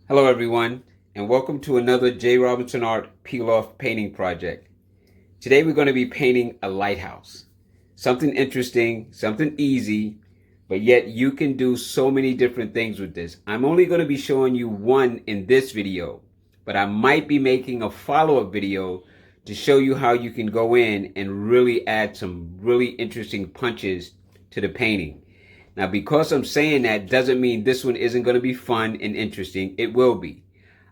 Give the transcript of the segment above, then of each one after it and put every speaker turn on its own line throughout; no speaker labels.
Hello everyone, and welcome to another J. Robinson Art Peiloff painting project. Today we're going to be painting a lighthouse. Something interesting, something easy, but yet you can do so many different things with this. I'm only going to be showing you one in this video, but I might be making a follow-up video to show you how you can go in and really add some really interesting punches to the painting. Now, because I'm saying that doesn't mean this one isn't going to be fun and interesting. It will be.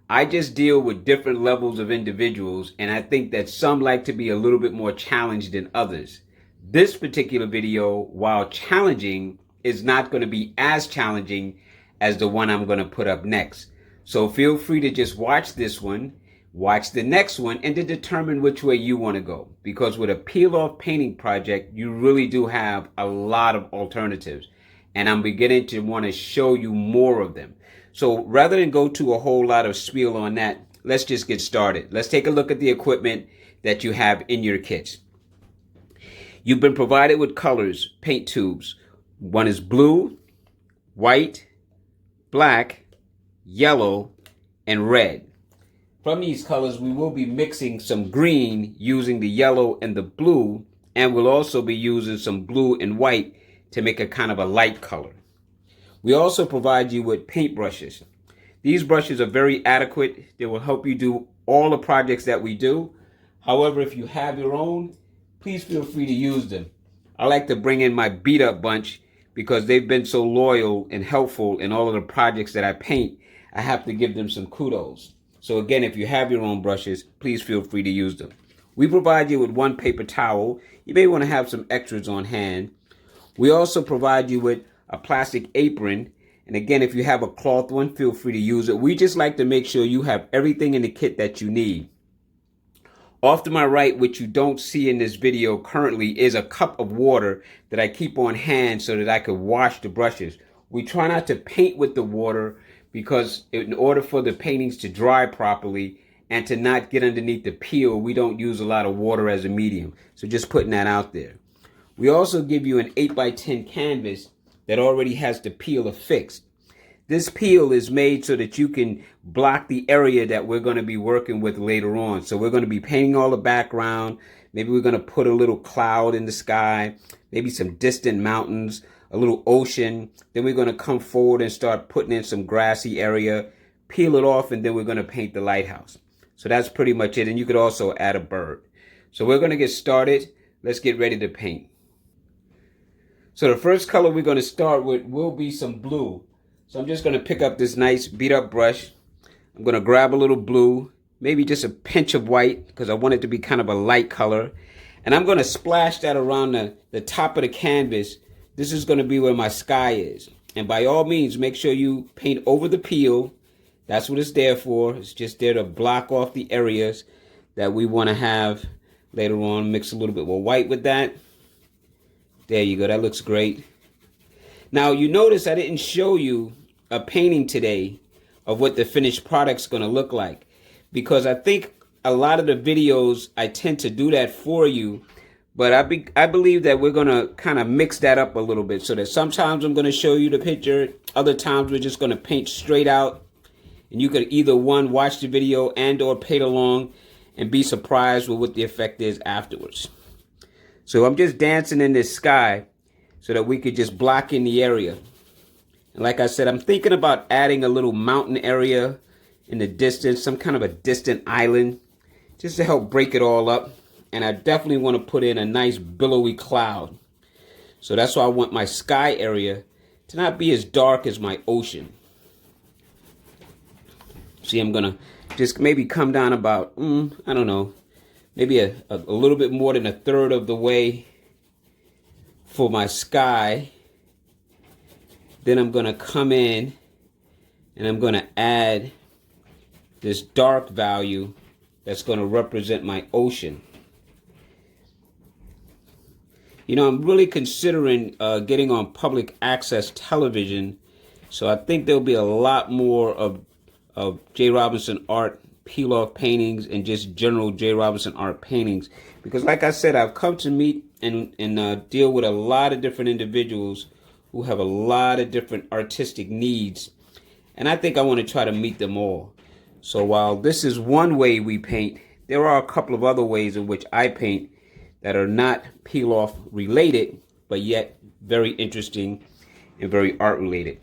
I just deal with different levels of individuals, and I think that some like to be a little bit more challenged than others. This particular video, while challenging, is not going to be as challenging as the one I'm going to put up next. So feel free to just watch this one, watch the next one, and to determine which way you want to go. Because with a peel-off painting project, you really do have a lot of alternatives. And I'm beginning to want to show you more of them. So rather than go to a whole lot of spiel on that, let's just get started. Let's take a look at the equipment that you have in your kits. You've been provided with colors, paint tubes. One is blue, white, black, yellow, and red. From these colors, we will be mixing some green using the yellow and the blue, and we'll also be using some blue and white to make a kind of a light color. We also provide you with paint brushes. These brushes are very adequate. They will help you do all the projects that we do. However, if you have your own, please feel free to use them. I like to bring in my beat up bunch because they've been so loyal and helpful in all of the projects that I paint. I have to give them some kudos. So again, if you have your own brushes, please feel free to use them. We provide you with one paper towel. You may want to have some extras on hand. We also provide you with a plastic apron. And again, if you have a cloth one, feel free to use it. We just like to make sure you have everything in the kit that you need. Off to my right, which you don't see in this video currently, is a cup of water that I keep on hand so that I could wash the brushes. We try not to paint with the water because in order for the paintings to dry properly and to not get underneath the peel, we don't use a lot of water as a medium. So just putting that out there. We also give you an 8x10 canvas that already has the peel affixed. This peel is made so that you can block the area that we're going to be working with later on. So we're going to be painting all the background. Maybe we're going to put a little cloud in the sky, maybe some distant mountains, a little ocean. Then we're going to come forward and start putting in some grassy area, peel it off, and then we're going to paint the lighthouse. So that's pretty much it. And you could also add a bird. So we're going to get started. Let's get ready to paint. So the first color we're going to start with will be some blue. So I'm just going to pick up this nice beat up brush. I'm going to grab a little blue, maybe just a pinch of white because I want it to be kind of a light color. And I'm going to splash that around the top of the canvas. This is going to be where my sky is. And by all means, make sure you paint over the peel. That's what it's there for. It's just there to block off the areas that we want to have later on. Mix a little bit more white with that. There you go. That looks great. Now, you notice I didn't show you a painting today of what the finished product's going to look like because I think a lot of the videos I tend to do that for you, but I believe that we're going to kind of mix that up a little bit so that sometimes I'm going to show you the picture, other times we're just going to paint straight out, and you could either one, watch the video and or paint along and be surprised with what the effect is afterwards. So I'm just dancing in this sky so that we could just block in the area. And like I said, I'm thinking about adding a little mountain area in the distance, some kind of a distant island, just to help break it all up. And I definitely want to put in a nice billowy cloud. So that's why I want my sky area to not be as dark as my ocean. See, I'm going to just maybe come down about, I don't know, maybe a little bit more than a third of the way for my sky. Then I'm going to come in and I'm going to add this dark value that's going to represent my ocean. You know, I'm really considering getting on public access television. So I think there'll be a lot more of J. Robinson Art peel-off paintings and just general J. Robinson Art paintings, because like I said, I've come to meet and deal with a lot of different individuals who have a lot of different artistic needs, And I think I want to try to meet them all. So while this is one way we paint, there are a couple of other ways in which I paint that are not Peiloff related, but yet very interesting and very art related.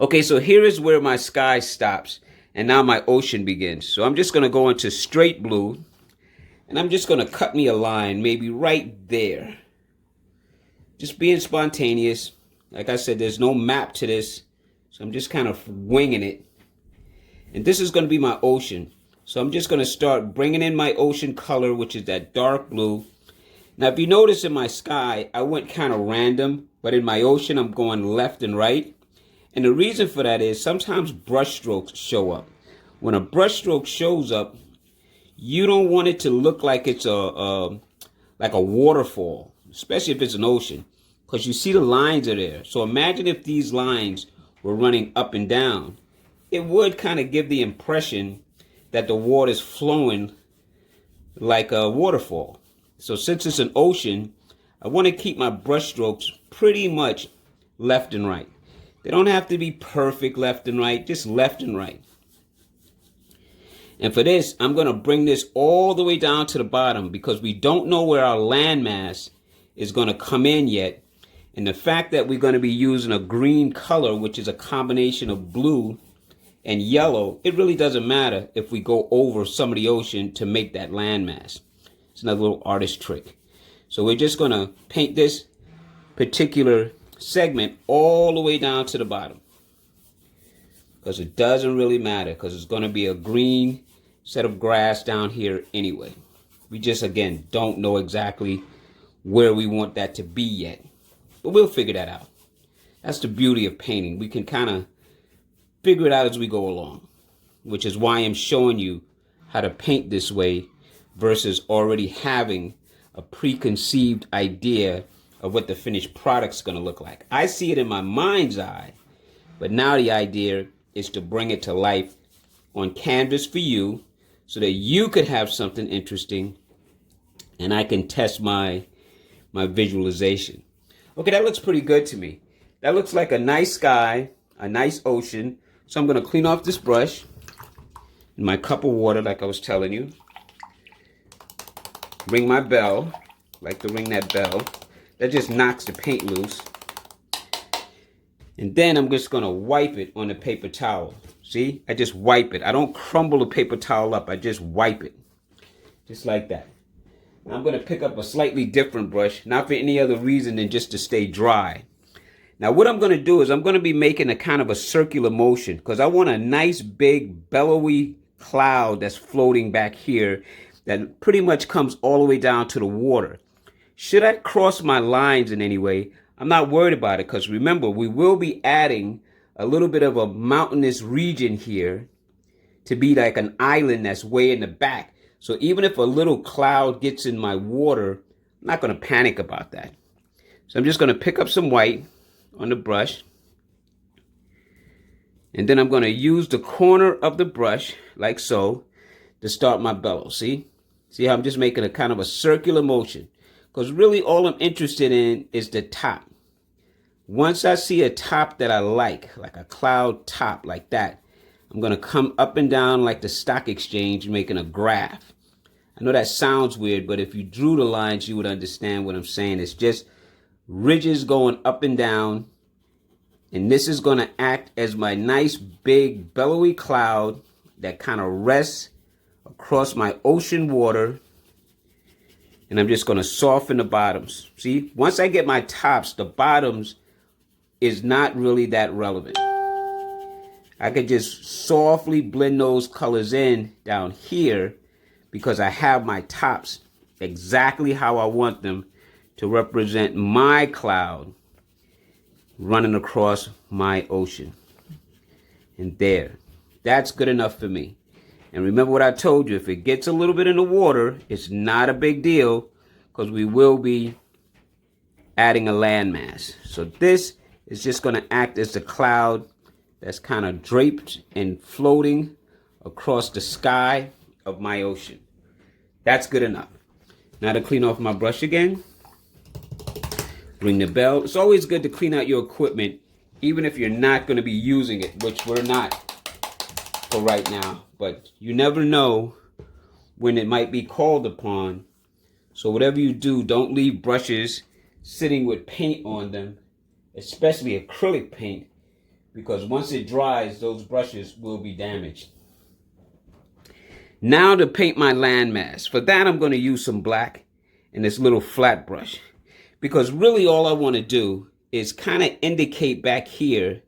Okay, so here is where my sky stops, and now my ocean begins. So I'm just going to go into straight blue, and I'm just going to cut me a line, maybe right there. Just being spontaneous. Like I said, there's no map to this, so I'm just kind of winging it. And this is going to be my ocean. So I'm just going to start bringing in my ocean color, which is that dark blue. Now, if you notice in my sky, I went kind of random, but in my ocean, I'm going left and right. And the reason for that is sometimes brush strokes show up. When a brush stroke shows up, you don't want it to look like it's like a waterfall, especially if it's an ocean, because you see the lines are there. So imagine if these lines were running up and down. It would kind of give the impression that the water is flowing like a waterfall. So since it's an ocean, I want to keep my brush strokes pretty much left and right. They don't have to be perfect left and right, just left and right. And for this, I'm going to bring this all the way down to the bottom because we don't know where our landmass is going to come in yet. And the fact that we're going to be using a green color, which is a combination of blue and yellow, it really doesn't matter if we go over some of the ocean to make that landmass. It's another little artist trick. So we're just going to paint this particular segment all the way down to the bottom, because it doesn't really matter, because it's going to be a green set of grass down here anyway. We just, again, don't know exactly where we want that to be yet, but we'll figure that out. That's the beauty of painting. We can kind of figure it out as we go along, which is why I'm showing you how to paint this way versus already having a preconceived idea of what the finished product's going to look like. I see it in my mind's eye, but now the idea is to bring it to life on canvas for you so that you could have something interesting and I can test my visualization. Okay, that looks pretty good to me. That looks like a nice sky, a nice ocean. So I'm going to clean off this brush in my cup of water like I was telling you. Ring my bell. Like to ring that bell. That just knocks the paint loose. And then I'm just going to wipe it on the paper towel. See? I just wipe it. I don't crumble the paper towel up. I just wipe it. Just like that. Now I'm going to pick up a slightly different brush. Not for any other reason than just to stay dry. Now what I'm going to do is I'm going to be making a kind of a circular motion, because I want a nice big bellowy cloud that's floating back here that pretty much comes all the way down to the water. Should I cross my lines in any way, I'm not worried about it, because remember, we will be adding a little bit of a mountainous region here to be like an island that's way in the back. So even if a little cloud gets in my water, I'm not going to panic about that. So I'm just going to pick up some white on the brush, and then I'm going to use the corner of the brush like so to start my bellow. See how I'm just making a kind of a circular motion, because really all I'm interested in is the top. Once I see a top that I like a cloud top like that, I'm going to come up and down like the stock exchange, making a graph. I know that sounds weird, but if you drew the lines, you would understand what I'm saying. It's just ridges going up and down, and this is going to act as my nice big bellowy cloud that kind of rests across my ocean water. And I'm just going to soften the bottoms. See, once I get my tops, the bottoms is not really that relevant. I could just softly blend those colors in down here because I have my tops exactly how I want them to represent my cloud running across my ocean. And there, that's good enough for me. And remember what I told you, if it gets a little bit in the water, it's not a big deal, because we will be adding a landmass. So this is just going to act as the cloud that's kind of draped and floating across the sky of my ocean. That's good enough. Now to clean off my brush again. Ring the bell. It's always good to clean out your equipment even if you're not going to be using it, which we're not for right now. But you never know when it might be called upon. So whatever you do, don't leave brushes sitting with paint on them, especially acrylic paint, because once it dries, those brushes will be damaged. Now to paint my landmass. For that, I'm going to use some black and this little flat brush, because really all I want to do is kind of indicate back here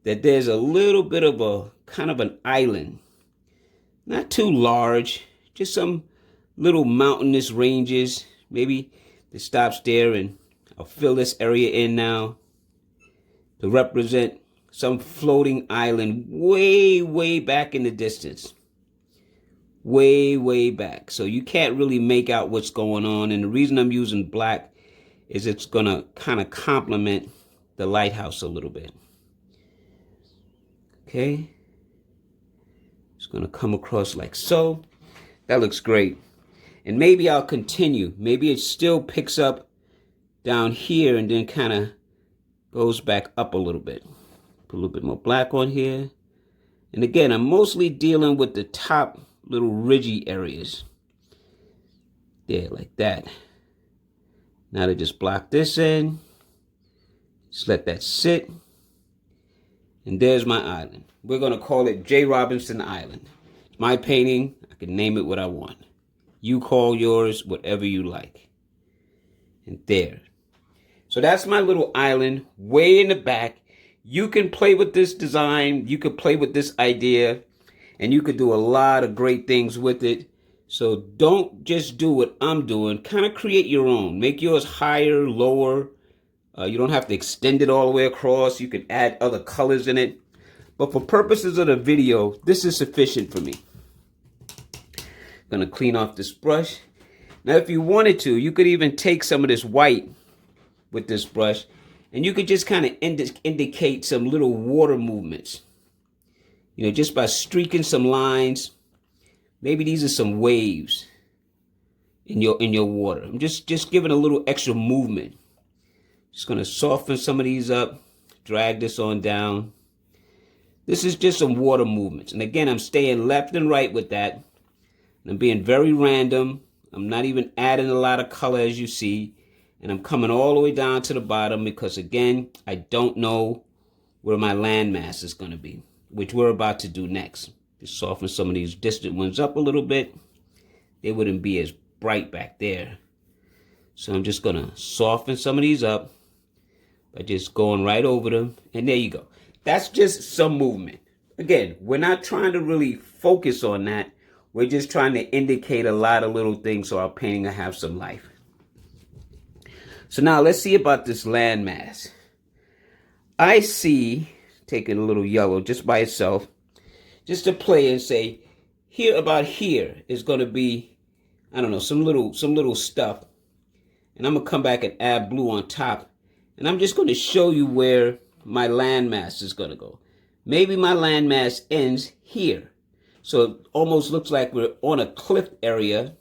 that there's a little bit of a kind of an island. Not too large, just some little mountainous ranges. Maybe it stops there, and I'll fill this area in now to represent some floating island way, way back in the distance. Way, way back. So you can't really make out what's going on. And the reason I'm using black is it's going to kind of complement the lighthouse a little bit. Okay. It's going to come across like so. That looks great. And maybe I'll continue. Maybe it still picks up down here and then kind of goes back up a little bit. Put a little bit more black on here. And again, I'm mostly dealing with the top little ridgy areas. There, like that. Now to just block this in. Just let that sit. And there's my island. We're going to call it J. Robinson Island. It's my painting. I can name it what I want. You call yours whatever you like. And there. So that's my little island way in the back. You can play with this design. You could play with this idea. And you could do a lot of great things with it. So don't just do what I'm doing. Kind of create your own. Make yours higher, lower. You don't have to extend it all the way across. You can add other colors in it. But for purposes of the video, this is sufficient for me. Gonna clean off this brush. Now, if you wanted to, you could even take some of this white with this brush, and you could just kind of indicate some little water movements. You know, just by streaking some lines. Maybe these are some waves in your water. I'm just giving a little extra movement. Just gonna soften some of these up, drag this on down. This is just some water movements. And again, I'm staying left and right with that. And I'm being very random. I'm not even adding a lot of color, as you see. And I'm coming all the way down to the bottom because, again, I don't know where my landmass is going to be, which we're about to do next. Just soften some of these distant ones up a little bit. They wouldn't be as bright back there. So I'm just going to soften some of these up by just going right over them. And there you go. That's just some movement. Again, we're not trying to really focus on that. We're just trying to indicate a lot of little things so our painting will have some life. So now let's see about this landmass. I see, taking a little yellow just by itself, just to play and say, here about here is going to be, I don't know, some little stuff. And I'm going to come back and add blue on top. And I'm just going to show you where my landmass is going to go. Maybe my landmass ends here. So it almost looks like we're on a cliff area,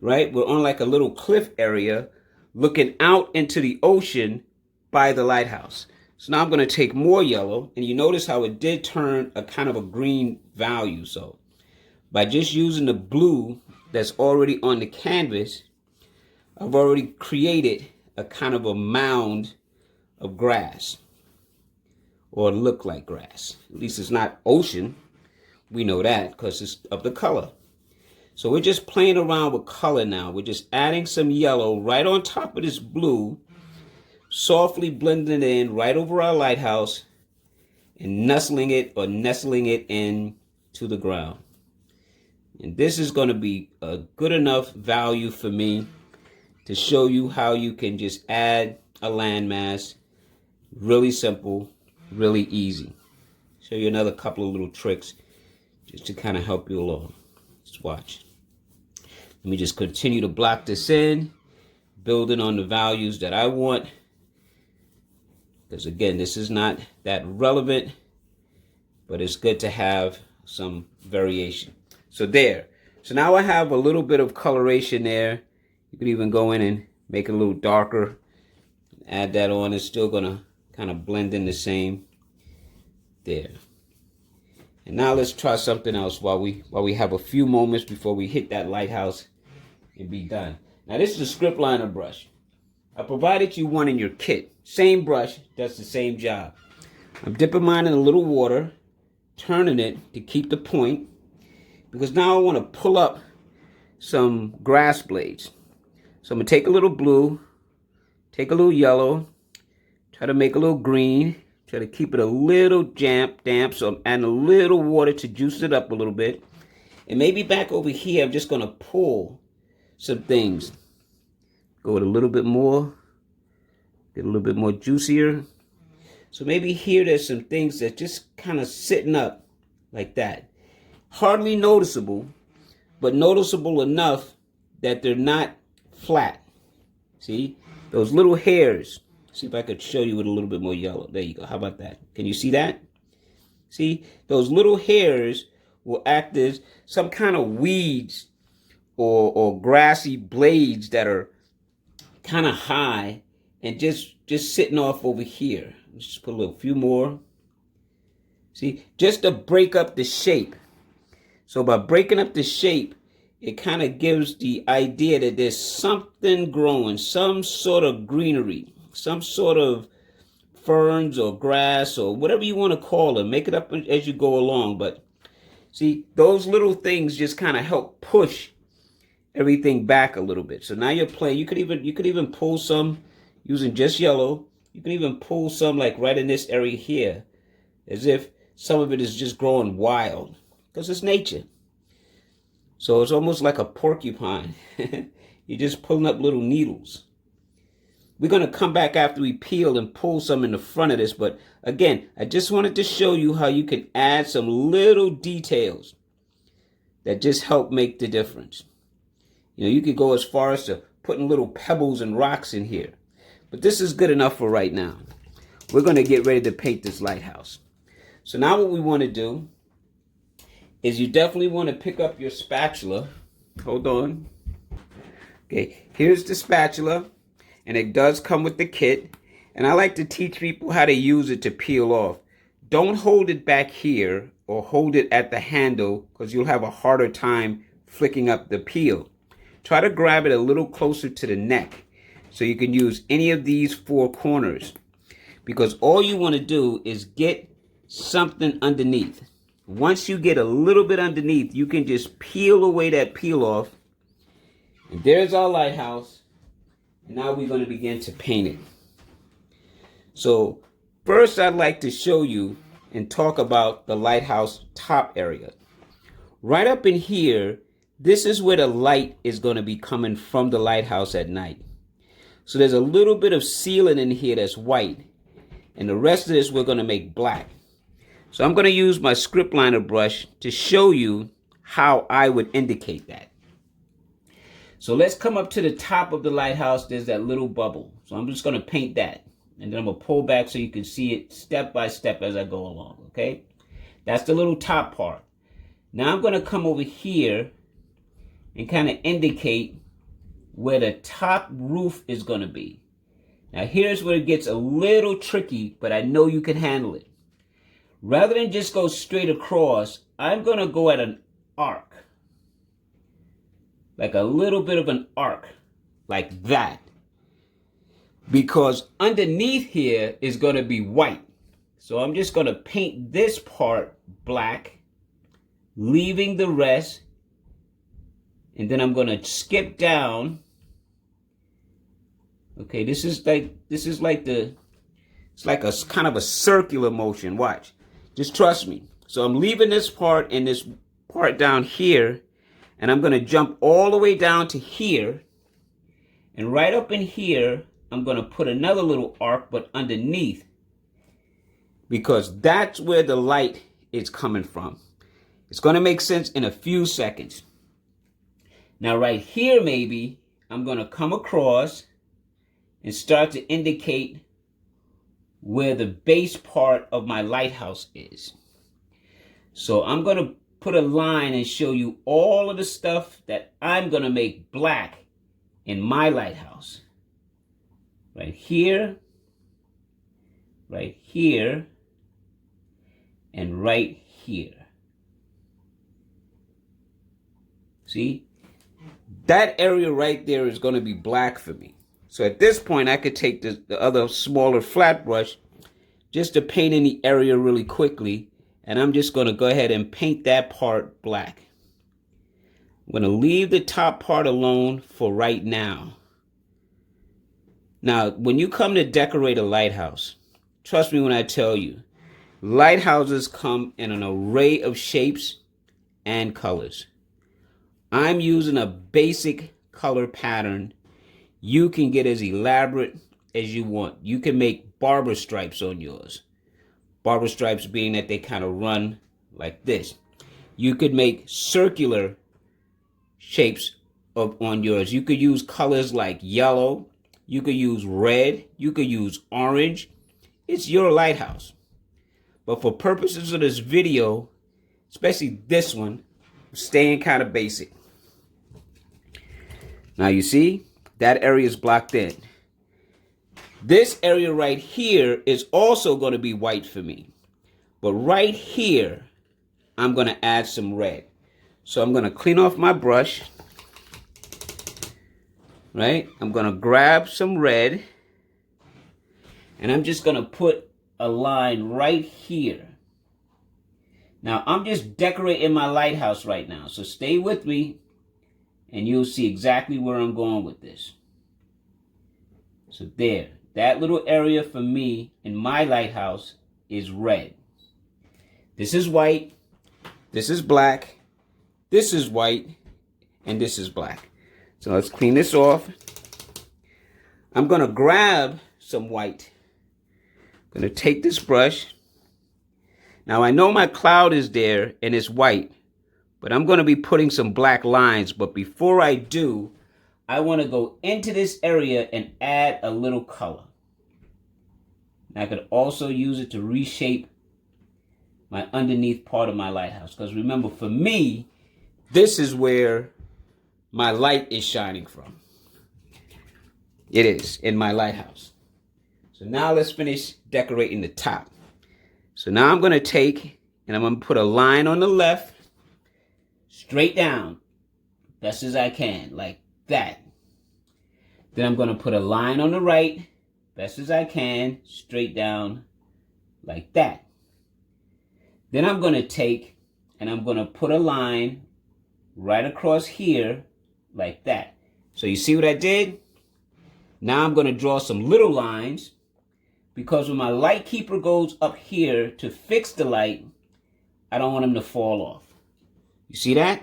right? We're on like a little cliff area looking out into the ocean by the lighthouse. So now I'm going to take more yellow, and you notice how it did turn a kind of a green value. So by just using the blue that's already on the canvas, I've already created a kind of a mound of grass, or look like grass. At least it's not ocean. We know that because it's of the color. So we're just playing around with color now. We're just adding some yellow right on top of this blue, softly blending it in right over our lighthouse and nestling it in to the ground. And this is going to be a good enough value for me to show you how you can just add a landmass. Really simple, really easy. Show you another couple of little tricks just to kind of help you along. Just watch. Let me just continue to block this in, building on the values that I want. Because again, this is not that relevant, but it's good to have some variation. So there. So now I have a little bit of coloration there. You could even go in and make it a little darker. Add that on. It's still going to kind of blend in the same there. And now let's try something else while we have a few moments before we hit that lighthouse and be done. Now this is a script liner brush. I provided you one in your kit. Same brush, does the same job. I'm dipping mine in a little water, turning it to keep the point, because now I want to pull up some grass blades. So I'm going to take a little blue, take a little yellow, try to make a little green, try to keep it a little damp, so I'm adding a little water to juice it up a little bit. And maybe back over here, I'm just going to pull some things. Go with a little bit more, get a little bit more juicier. So maybe here there's some things that just kind of sitting up like that. Hardly noticeable, but noticeable enough that they're not flat. See? Those little hairs. See if I could show you with a little bit more yellow. There you go. How about that? Can you see that? See? Those little hairs will act as some kind of weeds or grassy blades that are kind of high and just sitting off over here. Let's just put a little few more. See, just to break up the shape. So by breaking up the shape, it kind of gives the idea that there's something growing, some sort of greenery, some sort of ferns or grass or whatever you want to call it. Make it up as you go along. But see, those little things just kind of help push everything back a little bit. So now you're playing. You could even pull some using just yellow. You can even pull some like right in this area here, as if some of it is just growing wild, because it's nature. So it's almost like a porcupine. You're just pulling up little needles. We're going to come back after we peel and pull some in the front of this. But again, I just wanted to show you how you can add some little details that just help make the difference. You know, you could go as far as to putting little pebbles and rocks in here. But this is good enough for right now. We're going to get ready to paint this lighthouse. So now what we want to do is you definitely want to pick up your spatula. Hold on. Okay, here's the spatula. And it does come with the kit. And I like to teach people how to use it to peel off. Don't hold it back here or hold it at the handle, because you'll have a harder time flicking up the peel. Try to grab it a little closer to the neck so you can use any of these four corners, because all you want to do is get something underneath. Once you get a little bit underneath, you can just peel away that peel off. And there's our lighthouse. And now we're going to begin to paint it. So first I'd like to show you and talk about the lighthouse top area. Right up in here, this is where the light is going to be coming from the lighthouse at night. So there's a little bit of ceiling in here that's white. And the rest of this we're going to make black. So I'm going to use my script liner brush to show you how I would indicate that. So let's come up to the top of the lighthouse. There's that little bubble. So I'm just going to paint that. And then I'm going to pull back so you can see it step by step as I go along. Okay? That's the little top part. Now I'm going to come over here and kind of indicate where the top roof is going to be. Now here's where it gets a little tricky, but I know you can handle it. Rather than just go straight across, I'm going to go at an arc. Like a little bit of an arc. Like that. Because underneath here is going to be white. So I'm just going to paint this part black, leaving the rest. And then I'm going to skip down. Okay, this is like it's like a kind of a circular motion. Watch. Just trust me. So I'm leaving this part and this part down here. And I'm going to jump all the way down to here. And right up in here, I'm going to put another little arc, but underneath. Because that's where the light is coming from. It's going to make sense in a few seconds. Now right here, maybe, I'm going to come across and start to indicate where the base part of my lighthouse is. So I'm going to put a line and show you all of the stuff that I'm going to make black in my lighthouse. Right here, right here, and right here. See? That area right there is going to be black for me. So at this point, I could take the other smaller flat brush just to paint in the area really quickly. And I'm just going to go ahead and paint that part black. I'm going to leave the top part alone for right now. Now, when you come to decorate a lighthouse, trust me when I tell you, lighthouses come in an array of shapes and colors. I'm using a basic color pattern. You can get as elaborate as you want. You can make barber stripes on yours. Barber stripes being that they kind of run like this. You could make circular shapes on yours. You could use colors like yellow. You could use red. You could use orange. It's your lighthouse. But for purposes of this video, especially this one, I'm staying kind of basic. Now you see, that area is blocked in. This area right here is also going to be white for me. But right here, I'm going to add some red. So I'm going to clean off my brush. Right? I'm going to grab some red. And I'm just going to put a line right here. Now, I'm just decorating my lighthouse right now. So stay with me. And you'll see exactly where I'm going with this. So there, that little area for me in my lighthouse is red. This is white, this is black, this is white, and this is black. So let's clean this off. I'm going to grab some white. I'm going to take this brush. Now I know my cloud is there and it's white. But I'm going to be putting some black lines. But before I do, I want to go into this area and add a little color. And I could also use it to reshape my underneath part of my lighthouse. Because remember, for me, this is where my light is shining from. It is in my lighthouse. So now let's finish decorating the top. So now I'm going to take and I'm going to put a line on the left. Straight down, best as I can, like that. Then I'm going to put a line on the right, best as I can, straight down, like that. Then I'm going to take and I'm going to put a line right across here, like that. So you see what I did? Now I'm going to draw some little lines, because when my light keeper goes up here to fix the light, I don't want him to fall off. You see that?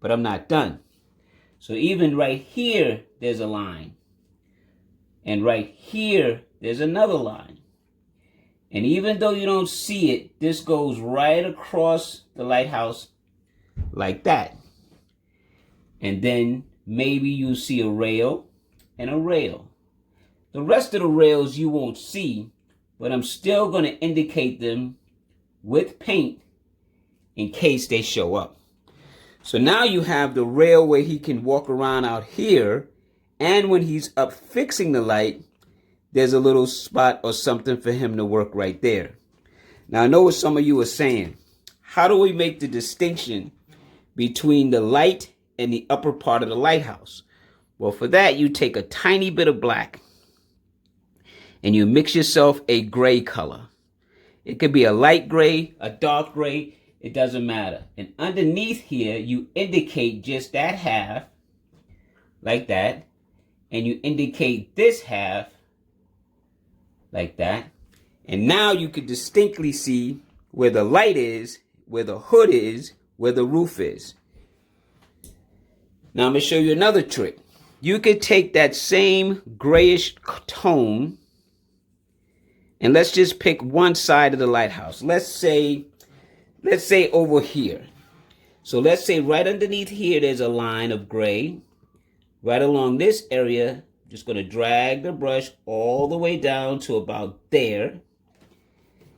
But I'm not done. So even right here, there's a line. And right here, there's another line. And even though you don't see it, this goes right across the lighthouse like that. And then maybe you see a rail and a rail. The rest of the rails you won't see, but I'm still going to indicate them with paint in case they show up. So now you have the rail where he can walk around out here, and when he's up fixing the light, there's a little spot or something for him to work right there. Now I know what some of you are saying. How do we make the distinction between the light and the upper part of the lighthouse? Well, for that, you take a tiny bit of black and you mix yourself a gray color. It could be a light gray, a dark gray. It doesn't matter. And underneath here, you indicate just that half, like that. And you indicate this half, like that. And now you can distinctly see where the light is, where the hood is, where the roof is. Now I'm going to show you another trick. You could take that same grayish tone, and let's just pick one side of the lighthouse. Let's say over here. So let's say right underneath here, there's a line of gray. Right along this area, just going to drag the brush all the way down to about there.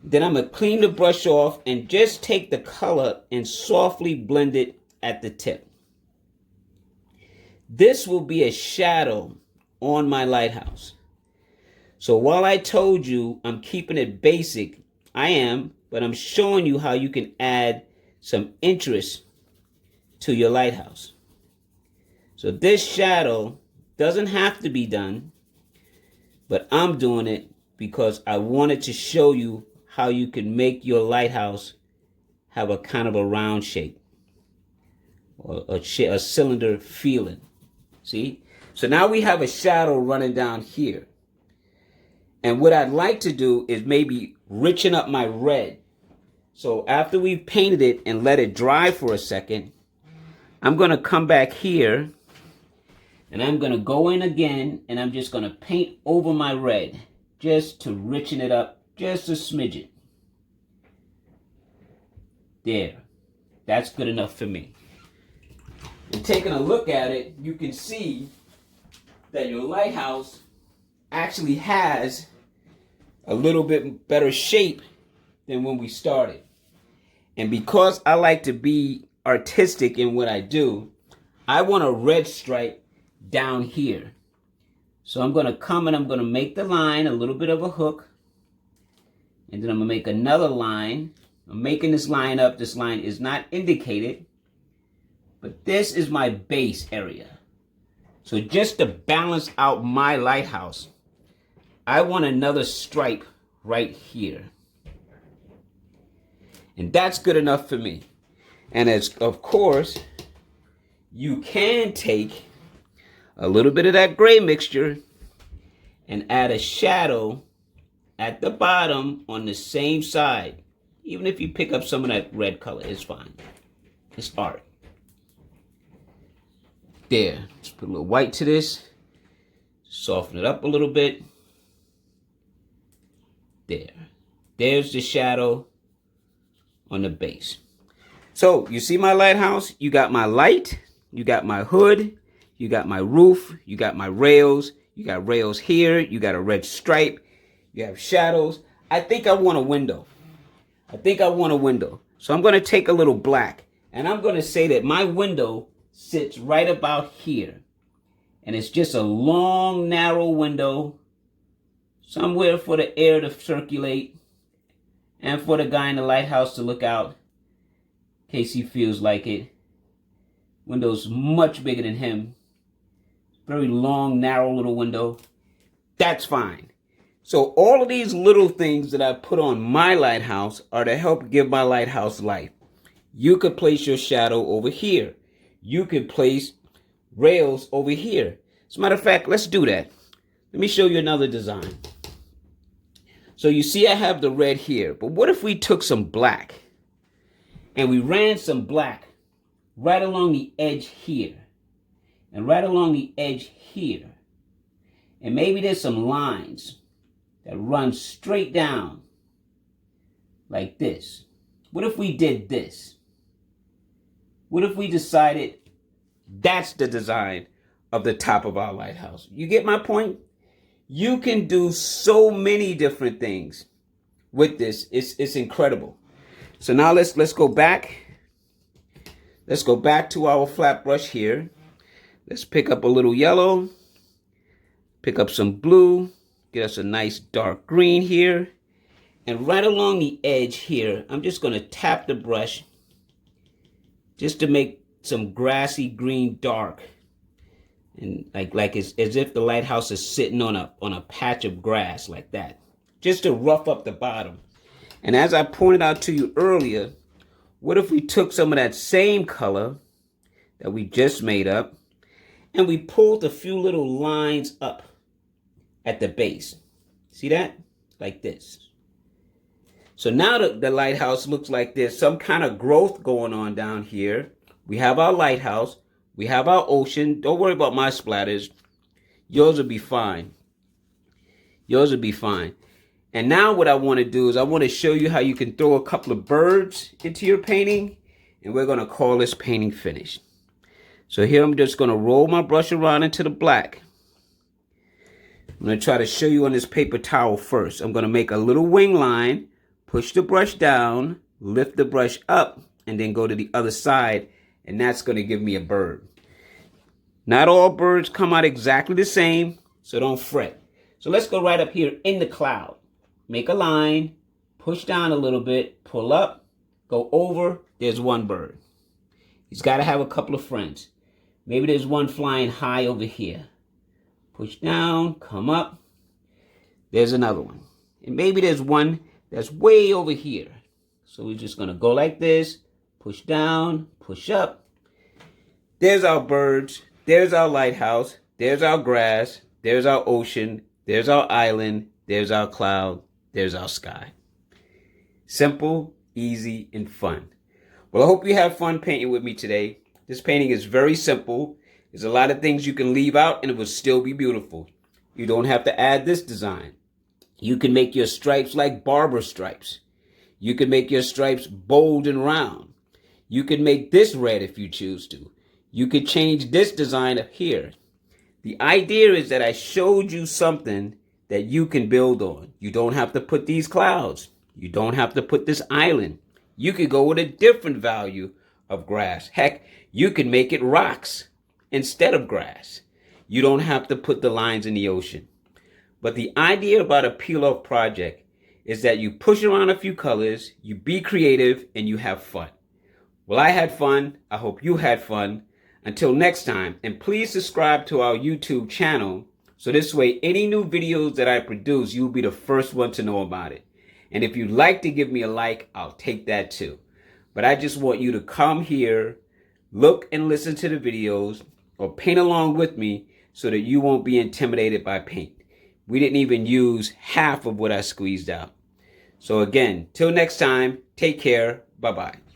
Then I'm going to clean the brush off and just take the color and softly blend it at the tip. This will be a shadow on my lighthouse. So while I told you I'm keeping it basic, I am, but I'm showing you how you can add some interest to your lighthouse. So this shadow doesn't have to be done, but I'm doing it because I wanted to show you how you can make your lighthouse have a kind of a round shape or a cylinder feeling. See? So now we have a shadow running down here. And what I'd like to do is maybe richen up my red. So after we've painted it and let it dry for a second, I'm going to come back here and I'm going to go in again and I'm just going to paint over my red just to richen it up just a smidgen. There. That's good enough for me. And taking a look at it, you can see that your lighthouse actually has a little bit better shape than when we started. And because I like to be artistic in what I do, I want a red stripe down here. So I'm going to come and I'm going to make the line a little bit of a hook. And then I'm going to make another line. I'm making this line up. This line is not indicated. But this is my base area. So just to balance out my lighthouse, I want another stripe right here. And that's good enough for me. And as of course, you can take a little bit of that gray mixture and add a shadow at the bottom on the same side. Even if you pick up some of that red color, it's fine. It's art. There. Let's put a little white to this. Soften it up a little bit. There. There's the shadow on the base. So you see my lighthouse? You got my light. You got my hood. You got my roof. You got my rails. You got rails here. You got a red stripe. You have shadows. I think I want a window. So I'm going to take a little black. And I'm going to say that my window sits right about here. And it's just a long, narrow window. Somewhere for the air to circulate. And for the guy in the lighthouse to look out. In case he feels like it. Window's much bigger than him. Very long, narrow little window. That's fine. So all of these little things that I put on my lighthouse are to help give my lighthouse life. You could place your shadow over here. You could place rails over here. As a matter of fact, let's do that. Let me show you another design. So you see I have the red here. But what if we took some black and we ran some black right along the edge here and right along the edge here. And maybe there's some lines that run straight down like this. What if we did this? What if we decided that's the design of the top of our lighthouse? You get my point? You can do so many different things with this. It's incredible. So now let's go back. Let's go back to our flat brush here. Let's pick up a little yellow. Pick up some blue. Get us a nice dark green here. And right along the edge here, I'm just going to tap the brush just to make some grassy green dark. And like as if the lighthouse is sitting on a patch of grass like that. Just to rough up the bottom. And as I pointed out to you earlier, what if we took some of that same color that we just made up and we pulled a few little lines up at the base? See that? Like this. So now the lighthouse looks like there's some kind of growth going on down here. We have our lighthouse. We have our ocean. Don't worry about my splatters. Yours will be fine. Yours will be fine. And now what I want to do is I want to show you how you can throw a couple of birds into your painting. And we're going to call this painting finished. So here I'm just going to roll my brush around into the black. I'm going to try to show you on this paper towel first. I'm going to make a little wing line. Push the brush down. Lift the brush up. And then go to the other side. And that's going to give me a bird. Not all birds come out exactly the same. So don't fret. So let's go right up here in the cloud. Make a line, push down a little bit, pull up, go over. There's one bird. He's got to have a couple of friends. Maybe there's one flying high over here. Push down, come up. There's another one. And maybe there's one that's way over here. So we're just going to go like this, push down, push up. There's our birds. There's our lighthouse. There's our grass. There's our ocean. There's our island. There's our cloud. There's our sky. Simple, easy, and fun. Well, I hope you have fun painting with me today. This painting is very simple. There's a lot of things you can leave out and it will still be beautiful. You don't have to add this design. You can make your stripes like barber stripes. You can make your stripes bold and round. You can make this red if you choose to. You could change this design up here. The idea is that I showed you something that you can build on. You don't have to put these clouds. You don't have to put this island. You could go with a different value of grass. Heck, you can make it rocks instead of grass. You don't have to put the lines in the ocean. But the idea about a peel-off project is that you push around a few colors, you be creative, and you have fun. Well, I had fun. I hope you had fun. Until next time, and please subscribe to our YouTube channel so this way any new videos that I produce, you'll be the first one to know about it. And if you'd like to give me a like, I'll take that too. But I just want you to come here, look and listen to the videos, or paint along with me so that you won't be intimidated by paint. We didn't even use half of what I squeezed out. So again, till next time, take care. Bye-bye.